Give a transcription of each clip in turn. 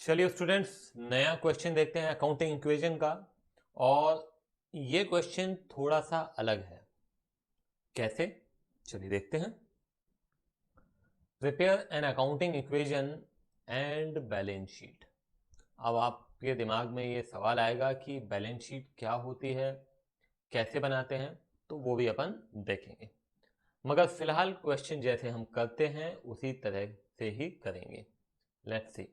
चलिए स्टूडेंट्स, नया क्वेश्चन देखते हैं अकाउंटिंग इक्वेशन का। और ये क्वेश्चन थोड़ा सा अलग है। कैसे? चलिए देखते हैं। Prepare an accounting equation and balance sheet. अब आपके दिमाग में ये सवाल आएगा कि बैलेंस शीट क्या होती है, कैसे बनाते हैं, तो वो भी अपन देखेंगे। मगर फिलहाल क्वेश्चन जैसे हम करते हैं उसी तरह से ही करेंगे। Let's see.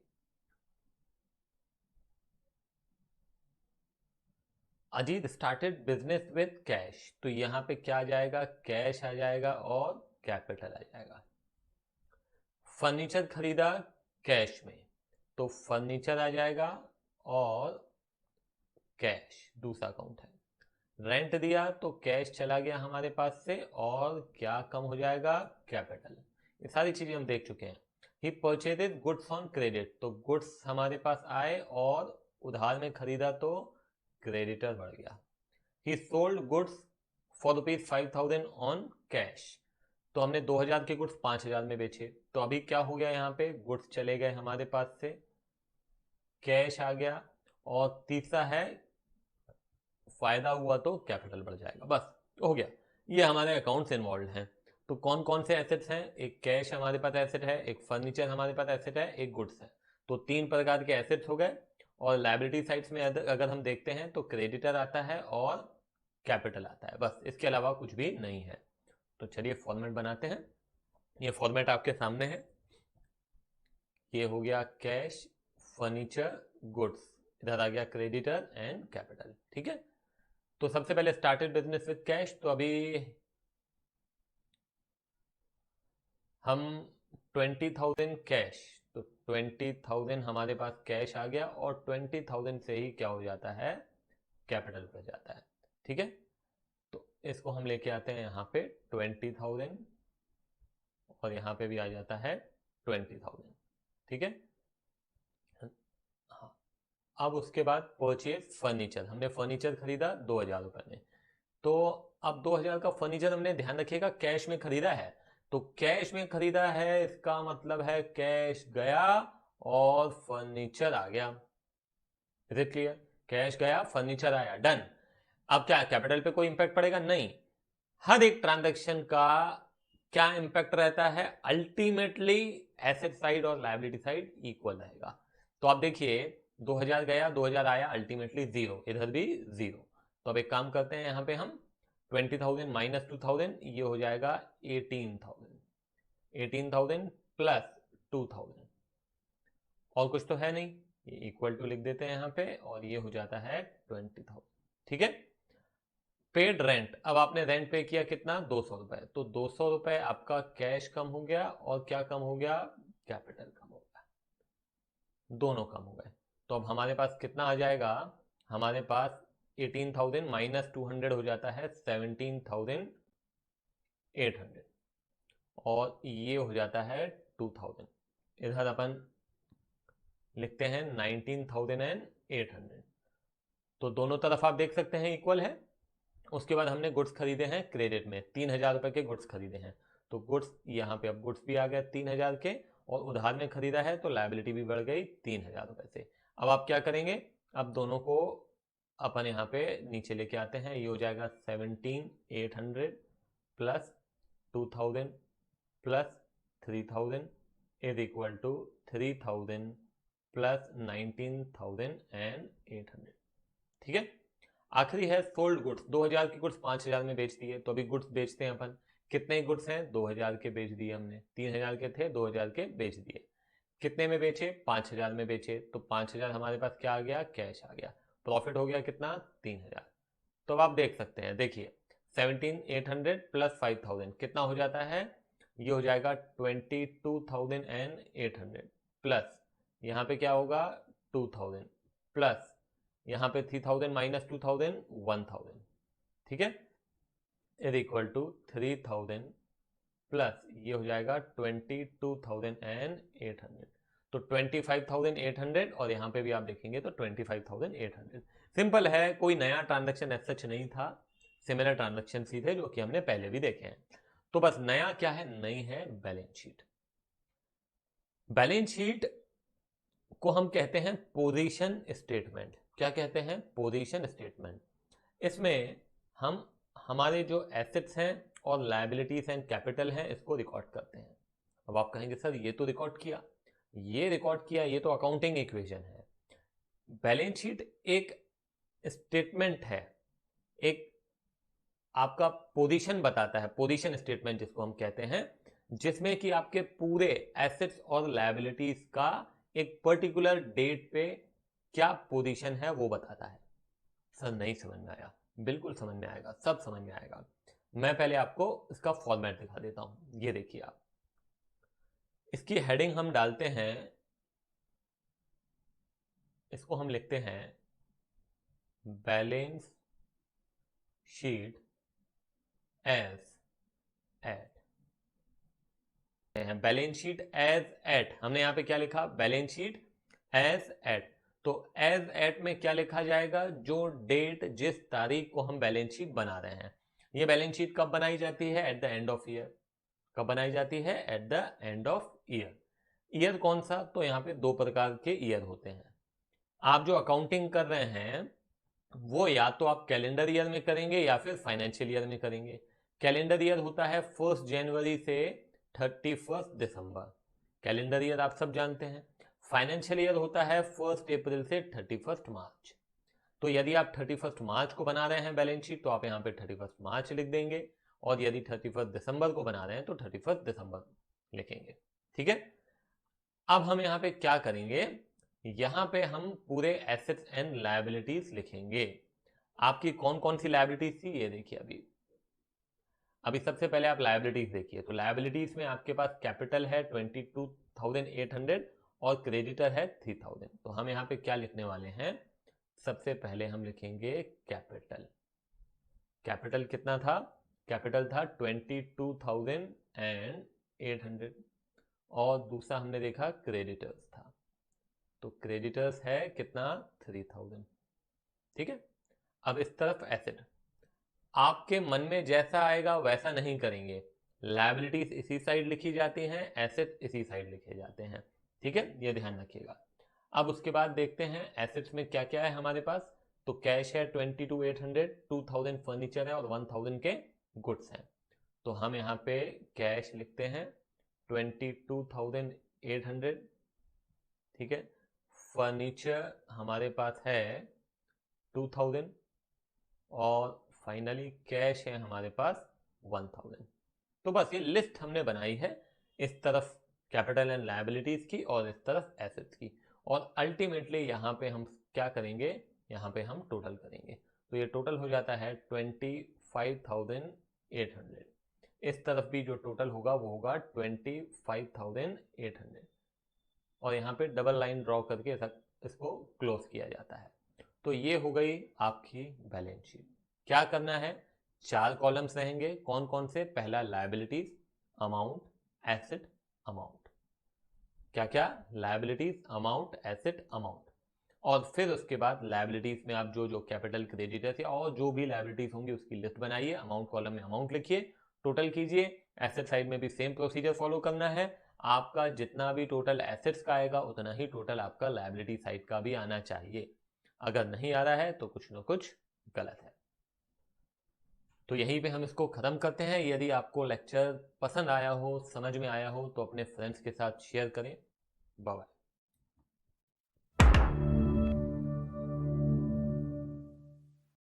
Ajit started business with cash, तो यहां पे क्या आ जाएगा? कैश आ जाएगा और कैपिटल आ जाएगा। फर्नीचर खरीदा कैश में, तो फर्नीचर आ जाएगा और कैश दूसरा अकाउंट है। रेंट दिया तो कैश चला गया हमारे पास से और क्या कम हो जाएगा? कैपिटल। ये सारी चीजें हम देख चुके हैं। ही परचेजेड गुड्स ऑन क्रेडिट, तो गुड्स हमारे पास आए और उधार में खरीदा तो क्रेडिटर बढ़ गया। ही sold goods for ₹5,000 on cash, तो हमने 2,000 के गुड्स 5,000 में बेचे। तो अभी क्या हो गया? यहाँ पे गुड्स चले गए हमारे पास से, कैश आ गया। और तीसरा है फायदा हुआ तो कैपिटल बढ़ जाएगा। बस हो गया। ये हमारे अकाउंट्स इन्वॉल्व हैं। तो कौन कौन से एसेट्स हैं? एक कैश हमारे पास एसेट है, एक फर्नीचर हमारे पास एसेट है, एक गुड्स है। तो 3 प्रकार के एसेट्स हो गए। और लाइबिलिटी साइड्स में अगर हम देखते हैं तो क्रेडिटर आता है और कैपिटल आता है। बस इसके अलावा कुछ भी नहीं है। तो चलिए फॉर्मेट बनाते हैं। ये फॉर्मेट आपके सामने है। ये हो गया कैश, फर्नीचर, गुड्स। इधर आ गया क्रेडिटर एंड कैपिटल। ठीक है। तो सबसे पहले स्टार्टेड बिजनेस विद कैश, तो अभी हम 20,000 कैश, तो 20,000 हमारे पास कैश आ गया और 20,000 से ही क्या हो जाता है? कैपिटल पर जाता है। ठीक है। तो इसको हम लेके आते हैं यहाँ पे 20,000 और यहाँ पे भी आ जाता है 20,000। ठीक है। हाँ। अब उसके बाद परचेज फर्नीचर, हमने फर्नीचर खरीदा 2,000 रुपए में। तो अब 2,000 का फर्नीचर हमने, ध्यान रखिएगा, कैश में खरीदा है। तो कैश में खरीदा है इसका मतलब है कैश गया और फर्नीचर आ गया। Is it clear? कैश गया, फर्नीचर आया, डन। अब क्या कैपिटल पे कोई इंपैक्ट पड़ेगा? नहीं। हर एक ट्रांजैक्शन का क्या इंपैक्ट रहता है? अल्टीमेटली एसेट साइड और लायबिलिटी साइड इक्वल रहेगा। तो आप देखिए, 2,000 गया, 2,000 आया, अल्टीमेटली जीरो, इधर भी जीरो। तो अब एक काम करते हैं, यहां पे हम 20,000 माइनस 2,000, ये हो जाएगा 18,000। 18,000 प्लस 2,000, और कुछ तो है नहीं, ये इक्वल टू लिख देते हैं यहाँ पे और ये हो जाता है 20,000। ठीक है। पेड रेंट, अब आपने रेंट पे किया कितना? 200 रुपए। तो 200 रुपए आपका कैश कम हो गया और क्या कम हो गया? कैपिटल कम हो गया। दोनों कम हो गए। तो अब हमारे पास कितना आ जाएगा? हमारे पास 18,000 माइनस 200 हो जाता है 17,800 और ये हो जाता है 2,000। इधर अपन लिखते हैं 19,800। तो दोनों तरफ आप देख सकते हैं इक्वल है। उसके बाद हमने गुड्स खरीदे हैं क्रेडिट में, 3,000 रुपए के गुड्स खरीदे हैं। तो गुड्स यहाँ पे, अब गुड्स भी आ गए 3,000 के, और उधार में खरीदा है तो लायबिलिटी भी बढ़ गई 3,000 रुपए से। अब आप क्या करेंगे? अब दोनों को अपन यहाँ पे नीचे लेके आते हैं। ये हो जाएगा 17,800 plus 2,000 plus 3,000 is equal to 3,000 plus 19,800। ठीक है। आखिरी है सोल्ड गुड्स। 2,000 के गुड्स 5,000 में बेच दिए, तो अभी गुड्स बेचते हैं अपन। कितने गुड्स हैं? 2,000 के बेच दिए हमने। 3,000 के थे, 2,000 के बेच दिए। कितने में बेचे? 5,000 में बेचे। तो 5,000 हमारे पास क्या आ गया? कैश आ गया। प्रॉफिट हो गया कितना? 3,000। तो अब आप देख सकते हैं, देखिए 17,800 प्लस 5,000 कितना हो जाता है? ये हो जाएगा 22,800 प्लस यहाँ पे क्या होगा? 2,000 प्लस यहाँ पे 3,000 माइनस 2,000 1,000। ठीक है। इज इक्वल टू 3,000 प्लस ये हो जाएगा 22,800। तो 25,800 और यहाँ पे भी आप देखेंगे तो 25,800। सिंपल है, कोई नया ट्रांजैक्शन एज सच नहीं था। सिमिलर ट्रांजैक्शन ही थे जो कि हमने पहले भी देखे हैं। तो बस नया क्या है? नई है बैलेंस शीट। बैलेंस शीट को हम कहते हैं पोजीशन स्टेटमेंट। क्या कहते हैं? Position statement. इसमें हम हमारे जो एसेट्स हैं और लायबिलिटीज एंड कैपिटल हैं इसको रिकॉर्ड करते हैं। अब आप कहेंगे सर ये तो रिकॉर्ड किया, ये तो अकाउंटिंग इक्वेशन है। बैलेंस शीट एक स्टेटमेंट है, एक आपका पोजीशन बताता है, पोजीशन स्टेटमेंट जिसको हम कहते हैं, जिसमें कि आपके पूरे एसेट्स और लायबिलिटीज का एक पर्टिकुलर डेट पे क्या पोजीशन है वो बताता है। सर नहीं समझ में आया? बिल्कुल समझ में आएगा, सब समझ में आएगा। मैं पहले आपको इसका फॉर्मेट दिखा देता हूं। ये देखिए आप, इसकी हेडिंग हम डालते हैं, इसको हम लिखते हैं balance sheet as at. Balance sheet as at, हमने यहां पे क्या लिखा? Balance sheet as at. तो एज एट में क्या लिखा जाएगा? जो डेट, जिस तारीख को हम बैलेंस शीट बना रहे हैं। ये बैलेंस शीट कब बनाई जाती है? At the end of year. कब बनाई जाती है? At the end of year. Year कौन सा? तो यहाँ पे 2 प्रकार के ईयर होते हैं। आप जो अकाउंटिंग कर रहे हैं वो या तो आप कैलेंडर ईयर में करेंगे या फिर फाइनेंशियल ईयर में करेंगे। कैलेंडर ईयर होता है 1 जनवरी से 31 दिसंबर, कैलेंडर ईयर आप सब जानते हैं। फाइनेंशियल ईयर होता है 1 अप्रैल से 31 मार्च। तो यदि आप 31 मार्च को बना रहे हैं बैलेंस शीट तो आप यहाँ पे 31 मार्च लिख देंगे, और यदि 31 दिसंबर को बना रहे हैं तो 31 दिसंबर लिखेंगे। ठीक है। अब हम यहाँ पे क्या करेंगे? यहाँ पे हम पूरे एसेट्स एंड लायबिलिटीज लिखेंगे। आपकी कौन कौन सी लायबिलिटीज थी ये देखिए। अभी सबसे पहले आप लायबिलिटीज देखिए। तो लायबिलिटीज में आपके पास कैपिटल है 22,800 और क्रेडिटर है 3,000। तो हम यहाँ पे क्या लिखने वाले हैं? सबसे पहले हम लिखेंगे कैपिटल। कैपिटल कितना था? कैपिटल था 22,800, और दूसरा हमने देखा क्रेडिटर्स था, तो क्रेडिटर्स है कितना? 3,000। ठीक है। अब इस तरफ एसेट, आपके मन में जैसा आएगा वैसा नहीं करेंगे। लायबिलिटीज इसी साइड लिखी जाती हैं, एसेट इसी साइड लिखे जाते हैं। ठीक है, ये ध्यान रखिएगा। अब उसके बाद देखते हैं एसेट्स में क्या क्या है हमारे पास। तो कैश है 22,800, 2,000 फर्नीचर है और 1,000 के गुड्स हैं। तो हम यहाँ पे कैश लिखते हैं 22,800। ठीक है। फर्नीचर हमारे पास है 2,000 और फाइनली कैश है हमारे पास 1,000। तो बस ये लिस्ट हमने बनाई है, इस तरफ कैपिटल एंड लायबिलिटीज की और इस तरफ एसेट्स की, और अल्टीमेटली यहाँ पे हम क्या करेंगे? यहाँ पे हम टोटल करेंगे। तो ये टोटल हो जाता है 25,800। इस तरफ भी जो टोटल होगा वो होगा 25,800, और यहाँ पे डबल लाइन ड्रॉ करके इसको क्लोज किया जाता है। तो ये हो गई आपकी बैलेंस शीट। क्या करना है? 4 कॉलम्स रहेंगे। कौन कौन से? पहला लायबिलिटीज, अमाउंट, एसेट, अमाउंट। क्या क्या? Liabilities, amount, asset, amount. और फिर उसके बाद लायबिलिटीज में आप जो जो कैपिटल, क्रेडिटर्स या और जो भी लायबिलिटीज होंगी उसकी लिस्ट बनाइए। अमाउंट कॉलम में अमाउंट लिखिए, टोटल कीजिए। एसेट साइड में भी सेम प्रोसीजर फॉलो करना है। आपका जितना भी टोटल एसेट्स का आएगा उतना ही टोटल आपका लायबिलिटी साइड का भी आना चाहिए। अगर नहीं आ रहा है तो कुछ ना कुछ गलत है। तो यहीं पे हम इसको खत्म करते हैं। यदि आपको लेक्चर पसंद आया हो, समझ में आया हो, तो अपने फ्रेंड्स के साथ शेयर करें। Bye bye.